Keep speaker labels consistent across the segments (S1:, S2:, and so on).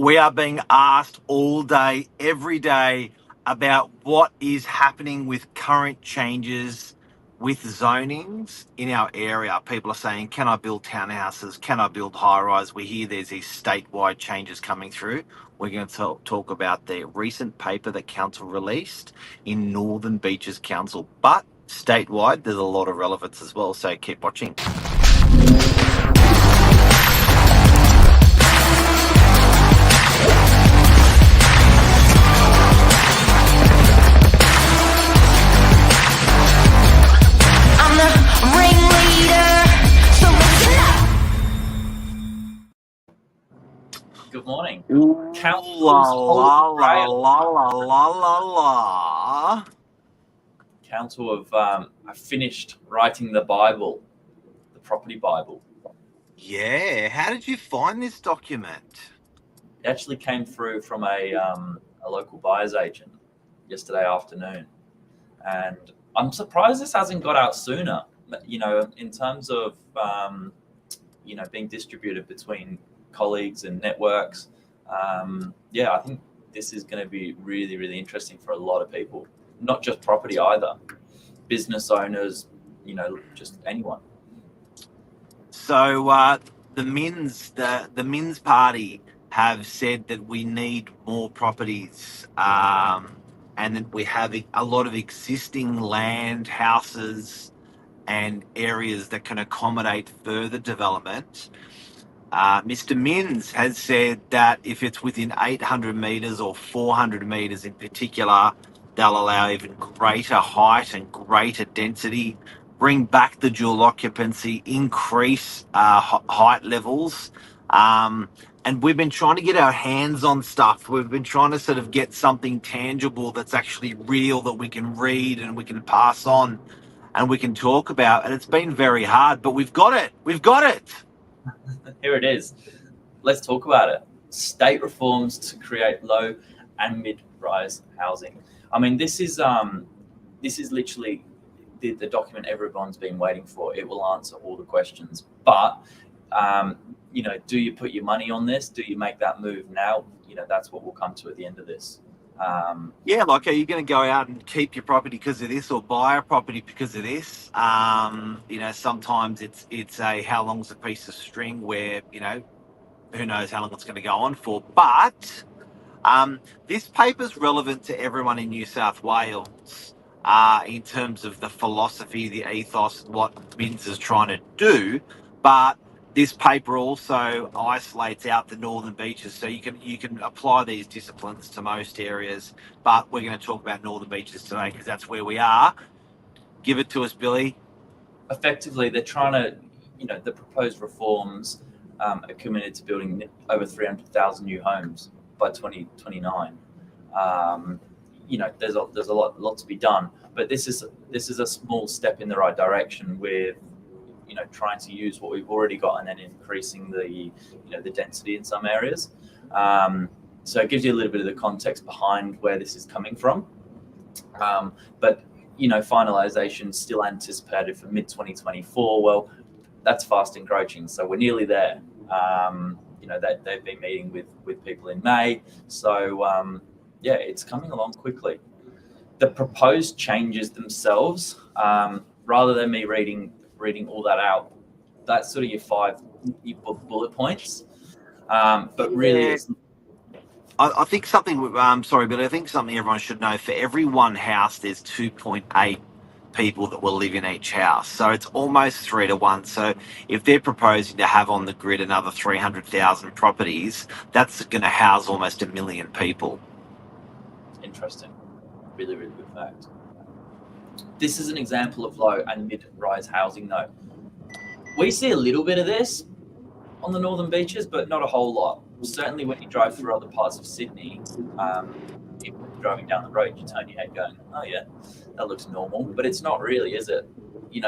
S1: We are being asked all day, every day, about what is happening with current changes with zonings in our area. People are saying, can I build townhouses? Can I build high-rise? We hear there's these statewide changes coming through. We're going to talk about the recent paper that council released in Northern Beaches Council. But statewide, there's a lot of relevance as well, so keep watching.
S2: Good morning.
S1: Council's la.
S2: Council have finished writing the Bible, the property Bible.
S1: Yeah, how did you find this document?
S2: It actually came through from a local buyer's agent yesterday afternoon, and I'm surprised this hasn't got out sooner. You know, in terms of being distributed between colleagues and networks. I think this is going to be really, really interesting for a lot of people, not just property either, business owners, just anyone.
S1: So the Min's party have said that we need more properties, and that we have a lot of existing land, houses, and areas that can accommodate further development. Mr. Minns has said that if it's within 800 metres or 400 metres in particular, they'll allow even greater height and greater density, bring back the dual occupancy, increase height levels. And we've been trying to get our hands on stuff. We've been trying to sort of get something tangible that's actually real, that we can read and we can pass on and we can talk about. And it's been very hard, but we've got it. We've got it.
S2: Here it is. Let's talk about it. State reforms to create low and mid-rise housing. I mean, this is literally the document everyone's been waiting for. It will answer all the questions. But do you put your money on this? Do you make that move now? That's what we'll come to at the end of this.
S1: Are you going to go out and keep your property because of this, or buy a property because of this? Sometimes it's a how long's a piece of string, where who knows how long it's going to go on for. But this paper's relevant to everyone in New South Wales in terms of the philosophy, the ethos, what Minns is trying to do. But this paper also isolates out the Northern Beaches, so you can apply these disciplines to most areas. But we're going to talk about Northern Beaches today because that's where we are. Give it to us, Billy.
S2: Effectively, they're trying to, the proposed reforms are committed to building over 300,000 new homes by 2029. There's a lot to be done, but this is a small step in the right direction with trying to use what we've already got and then increasing the density in some areas. So it gives you a little bit of the context behind where this is coming from. But finalisation still anticipated for mid-2024. Well, that's fast encroaching, so we're nearly there. They've been meeting with people in May, so it's coming along quickly. The proposed changes themselves, rather than me reading all that out, that's sort of your bullet points. But really,
S1: I think something. Sorry, but I think something everyone should know: for every one house, there's 2.8 people that will live in each house. So it's almost 3 to 1. So if they're proposing to have on the grid another 300,000 properties, that's going to house almost 1 million people.
S2: Interesting. Really, really good fact. This is an example of low and mid-rise housing, though. We see a little bit of this on the Northern Beaches, but not a whole lot. Certainly when you drive through other parts of Sydney, if you're driving down the road, you turn your head going, oh yeah, that looks normal. But it's not really, is it?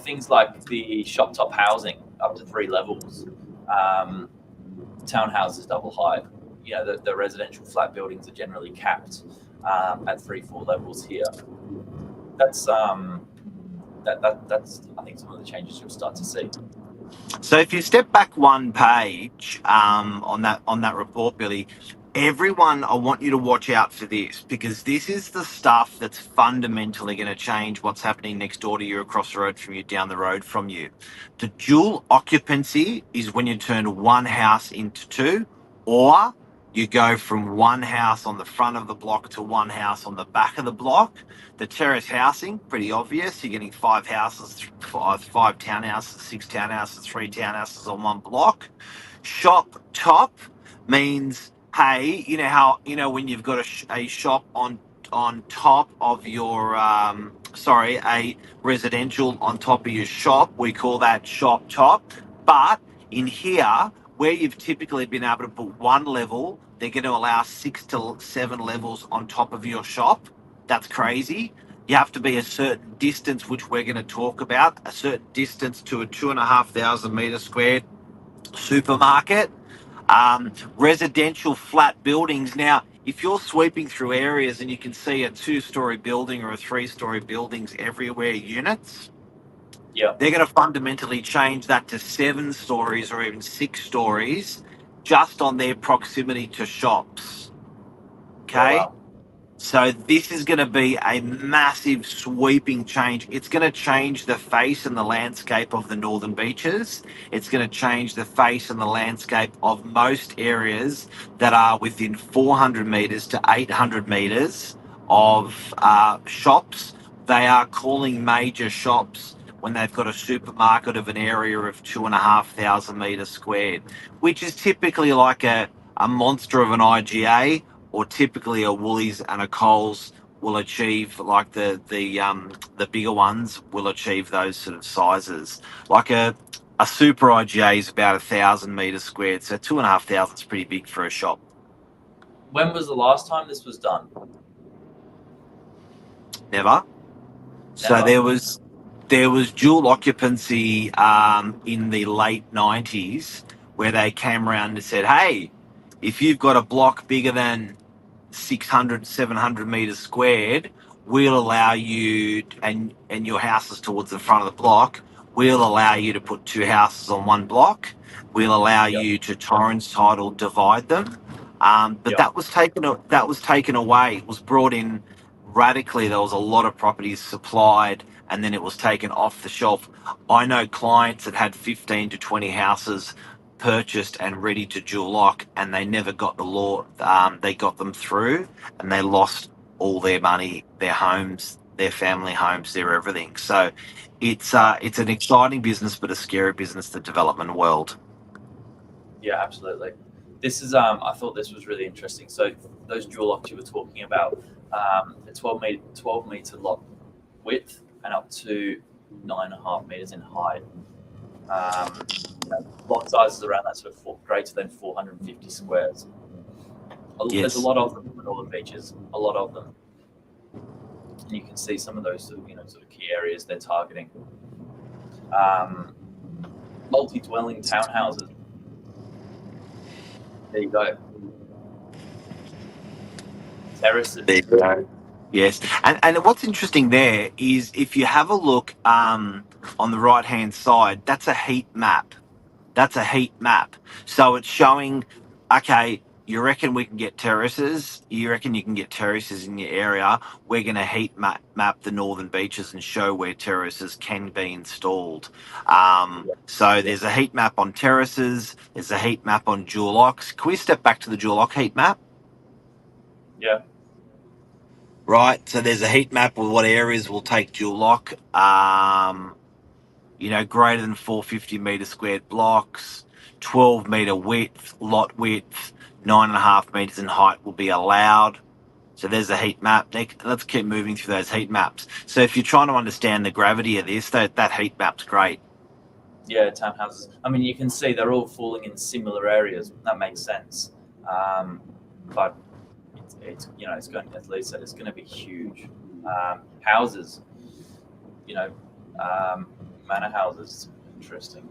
S2: Things like the shop top housing up to 3 levels, townhouses double height. The residential flat buildings are generally capped at 3-4 levels here. That's I think some of the changes you'll start to see.
S1: So if you step back one page on that report, Billy, everyone, I want you to watch out for this, because this is the stuff that's fundamentally going to change what's happening next door to you, across the road from you, down the road from you. The dual occupancy is when you turn one house into two, or you go from one house on the front of the block to one house on the back of the block. The terrace housing, pretty obvious. You're getting five houses, five townhouses, six townhouses, three townhouses on one block. Shop top means, hey, you know how, when you've got a shop on top of your a residential on top of your shop, we call that shop top. But in here, where you've typically been able to put one level, they're going to allow 6 to 7 levels on top of your shop. That's crazy. You have to be a certain distance, which we're going to talk about, a certain distance to a 2,500 metre squared supermarket. Residential flat buildings. Now, if you're sweeping through areas and you can see a 2-story building or a 3-story buildings everywhere, units,
S2: Yeah.
S1: they're going to fundamentally change that to 7 stories or even 6 stories just on their proximity to shops. Okay?
S2: Yeah, wow.
S1: So this is going to be a massive sweeping change. It's going to change the face and the landscape of the Northern Beaches. It's going to change the face and the landscape of most areas that are within 400 metres to 800 metres of shops. They are calling major shops when they've got a supermarket of an area of 2,500 metres squared, which is typically like a monster of an IGA, or typically a Woolies and a Coles will achieve, like the bigger ones will achieve those sort of sizes. Like a super IGA is about 1,000 metres squared, so 2,500 is pretty big for a shop.
S2: When was the last time this was done?
S1: Never. So there was dual occupancy in the late 90s, where they came around and said, hey, if you've got a block bigger than 600, 700 metres squared, we'll allow you, and your house is towards the front of the block, we'll allow you to put 2 houses on one block. We'll allow you to Torrens title divide them. But that was taken away. It was brought in radically. There was a lot of properties supplied, and then it was taken off the shelf. I know clients that had 15 to 20 houses purchased and ready to dual lock, and they never got the law. They got them through, and they lost all their money, their homes, their family homes, their everything. So it's an exciting business, but a scary business, the development world.
S2: Yeah, absolutely. This is I thought this was really interesting. So those dual locks you were talking about, a 12 meter lot width and up to 9.5 meters in height. Lot sizes around that sort of greater than 450 squares.
S1: Yes.
S2: There's a lot of them in the Northern Beaches, a lot of them. And you can see some of those sort of key areas they're targeting. Multi-dwelling townhouses. There you go. Terraces.
S1: There you go. Yes, and what's interesting there is, if you have a look on the right hand side, that's a heat map. That's a heat map. So it's showing, okay, you reckon we can get terraces? You reckon you can get terraces in your area? We're going to heat map the Northern Beaches and show where terraces can be installed. So there's a heat map on terraces. There's a heat map on dual locks. Can we step back to the dual lock heat map?
S2: Yeah.
S1: Right. So there's a heat map with what areas will take dual lock. Greater than 450 metre squared blocks, 12 metre width, lot width, 9.5 metres in height will be allowed. So there's a heat map. Let's keep moving through those heat maps. So if you're trying to understand the gravity of this, that heat map's great.
S2: Yeah, townhouses. I mean, you can see they're all falling in similar areas. That makes sense. But it's going, as Lee said, it's going to be huge. Houses, manor houses. Interesting.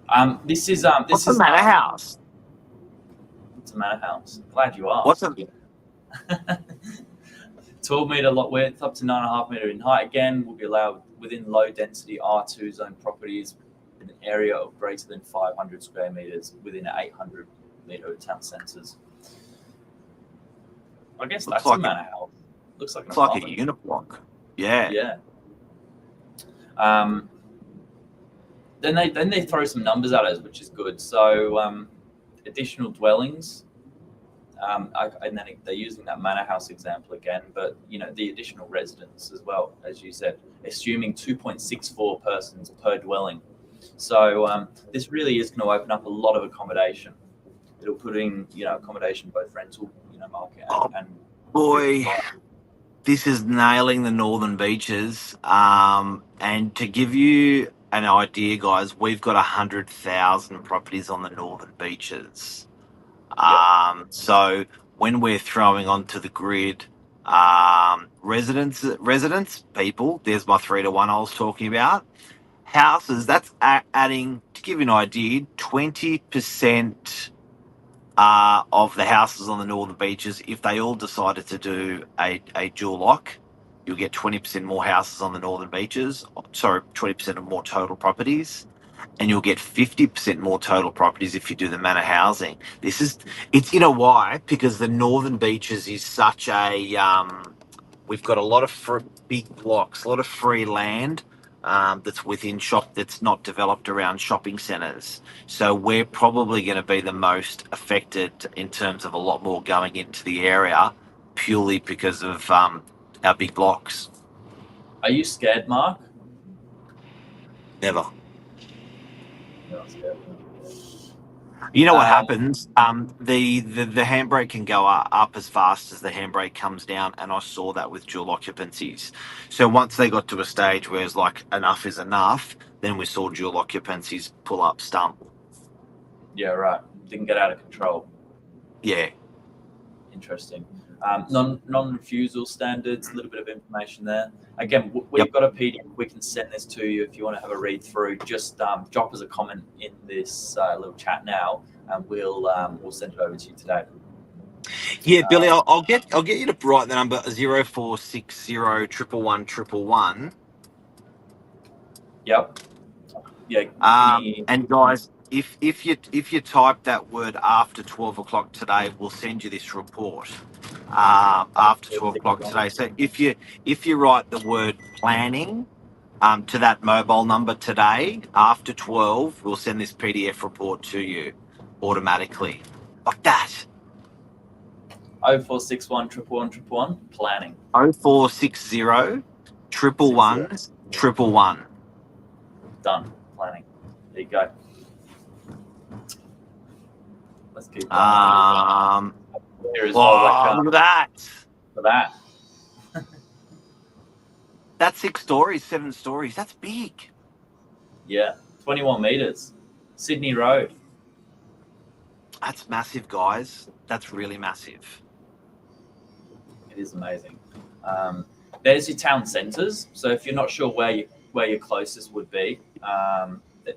S2: What's
S1: a manor house?
S2: It's a manor house. Glad you asked.
S1: What's a
S2: 12-meter lot width up to 9.5 meter in height. Again, will be allowed within low density R2 zone properties in an area of greater than 500 square meters within 800 meter town centres. I guess
S1: Looks
S2: that's
S1: like
S2: a manor house. Looks like an
S1: It's like a
S2: apartment.
S1: uniblock. Yeah.
S2: Yeah. Then they throw some numbers at us, which is good. So additional dwellings. And then they're using that manor house example again, but the additional residents as well, as you said, assuming 2.64 persons per dwelling. So this really is going to open up a lot of accommodation. It'll put in accommodation, both rental market and
S1: Boy, this is nailing the northern beaches. And to give you an idea, guys, we've got 100,000 properties on the northern beaches. So when we're throwing onto the grid, residents, people, there's my 3-to-1 I was talking about. Houses, that's adding, to give you an idea, 20% of the houses on the northern beaches. If they all decided to do a dual lock, you'll get 20% more houses on the northern beaches. Sorry, 20% of more total properties. And you'll get 50% more total properties if you do the manor housing. It's why? Because the northern beaches is such a, we've got a lot of big blocks, a lot of free land that's within that's not developed around shopping centres. So we're probably going to be the most affected in terms of a lot more going into the area purely because of our big blocks.
S2: Are you scared, Mark?
S1: Never.
S2: No, I'm scared.
S1: You know what happens? The handbrake can go up as fast as the handbrake comes down, and I saw that with dual occupancies. So once they got to a stage where it's like enough is enough, then we saw dual occupancies pull up stump.
S2: Yeah, right. Didn't get out of control.
S1: Yeah.
S2: Interesting. Non-refusal standards, a little bit of information there. Again, we've got a PDF. We can send this to you if you want to have a read through. Just drop us a comment in this little chat now, and we'll send it over to you today.
S1: Yeah, Billy, I'll get you to write the number 0460 111 111.
S2: Yep. Yeah.
S1: And guys, if you type that word after 12 o'clock today, we'll send you this report after 12 o'clock today. So if you write the word planning to that mobile number today after 12, we'll send this PDF report to you automatically. Like that.
S2: 0461 111 111 planning.
S1: 0460 111 111.
S2: Done. Planning. There you go. Let's keep
S1: going.
S2: Here is
S1: look at that.
S2: For that.
S1: That's 6 stories, 7 stories. That's big.
S2: Yeah. 21 meters. Sydney Road.
S1: That's massive, guys. That's really massive.
S2: It is amazing. There's your town centres. So if you're not sure where your closest would be,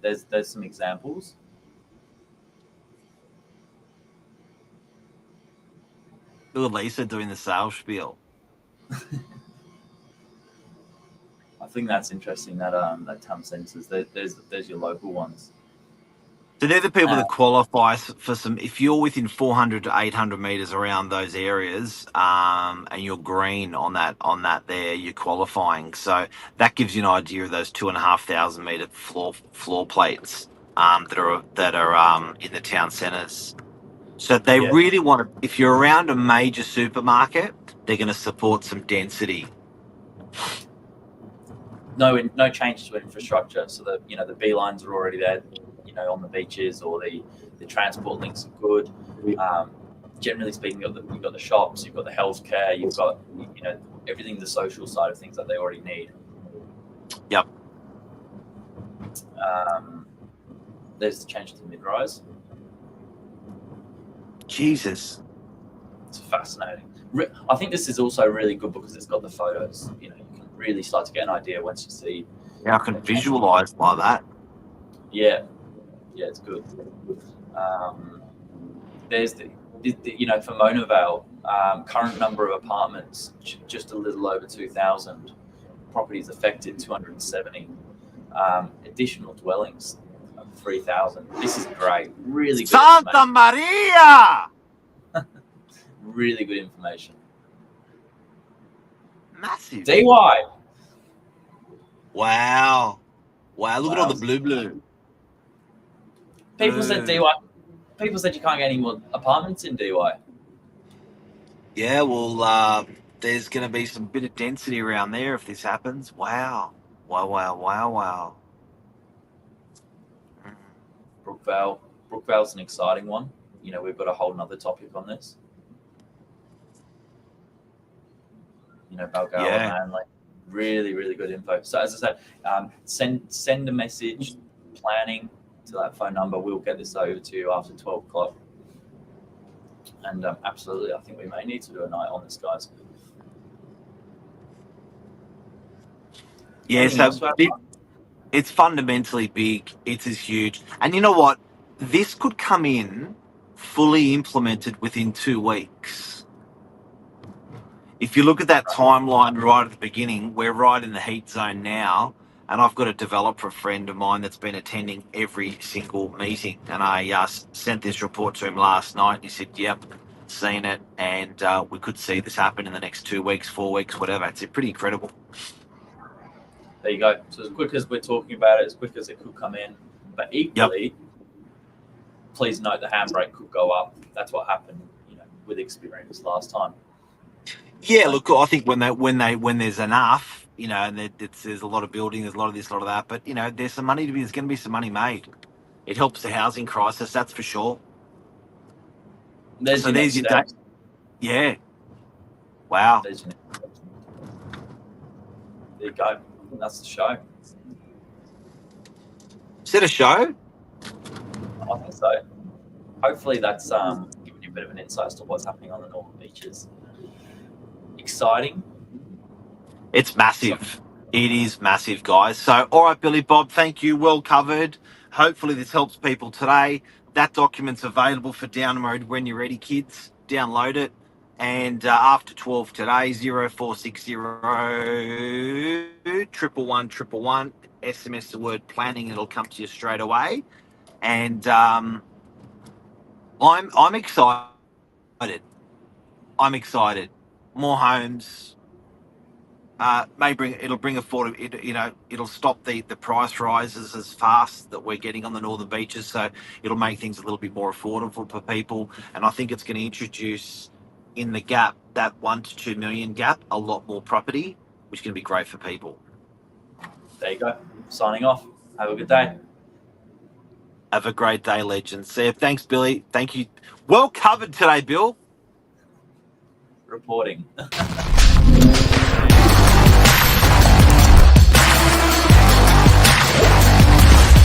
S2: there's some examples.
S1: Look at Lisa doing the sales spiel.
S2: I think that's interesting. That town centres. There's your local ones.
S1: So they're the people that qualify for some. If you're within 400 to 800 meters around those areas, and you're green on that there, you're qualifying. So that gives you an idea of those 2,500 meter floor plates that are in the town centres. So they really want to. If you're around a major supermarket, they're going to support some density.
S2: No change to infrastructure. So the B lines are already there. On the beaches, or the transport links are good. Generally speaking, you've got the shops, you've got the healthcare, you've got everything, the social side of things that they already need.
S1: Yep.
S2: There's the change to mid-rise.
S1: Jesus.
S2: It's fascinating. I think this is also really good because it's got the photos. You can really start to get an idea once you see.
S1: Yeah, I can visualize like that.
S2: Yeah, it's good. There's the for Mona Vale, Current number of apartments, just a little over 2,000. Properties affected, 270. Additional dwellings, 3,000. This is great. Really good
S1: Santa Maria!
S2: Really good information.
S1: Massive.
S2: DY.
S1: Wow. Wow, look at all the blue.
S2: People said DY. People said you can't get any more apartments in DY.
S1: Yeah, well, there's going to be some bit of density around there if this happens. Wow. Wow.
S2: Brookvale. Brookvale's an exciting one. You know, we've got a whole nother topic on this. You know, Balgowlah, Manly. Really, really good info. So as I said, send a message, planning to that phone number. We'll get this over to you after 12 o'clock. And absolutely, I think we may need to do a night on this, guys.
S1: Yeah, so it's fundamentally big. It's huge. And you know what? This could come in fully implemented within 2 weeks. If you look at that timeline right at the beginning, we're right in the heat zone now. And I've got a developer friend of mine that's been attending every single meeting. And I sent this report to him last night. And he said, yep, seen it. And we could see this happen in the next 2 weeks, 4 weeks, whatever. It's pretty incredible.
S2: There you go. So as quick as we're talking about it, as quick as it could come in. But equally, please note the handbrake could go up. That's what happened, you know, with experience last time.
S1: Yeah, look, I think when there's enough, you know, and there's a lot of building, there's a lot of this, a lot of that, but you know, there's going to be some money made. It helps the housing crisis, that's for sure.
S2: There's your date.
S1: Yeah. Wow.
S2: There you go. That's the show.
S1: Is it a show?
S2: I think so. Hopefully that's giving you a bit of an insight as to what's happening on the northern beaches. Exciting.
S1: It's massive. It is massive, guys. So, all right, Billy Bob, thank you. Well covered. Hopefully this helps people today. That document's available for download when you're ready, kids. Download it. And after 12 today, 0460 111 SMS the word planning. It'll come to you straight away. And I'm excited. I'm excited. More homes. It'll bring affordability. You know, it'll stop the price rises as fast that we're getting on the northern beaches. So it'll make things a little bit more affordable for people. And I think it's going to introduce in the gap, that 1 to 2 million gap, a lot more property, which is going to be great for people.
S2: There you go. Signing off. Have a good day.
S1: Have a great day, legends. See you. Thanks, Billy. Thank you. Well covered today, Bill.
S2: Reporting.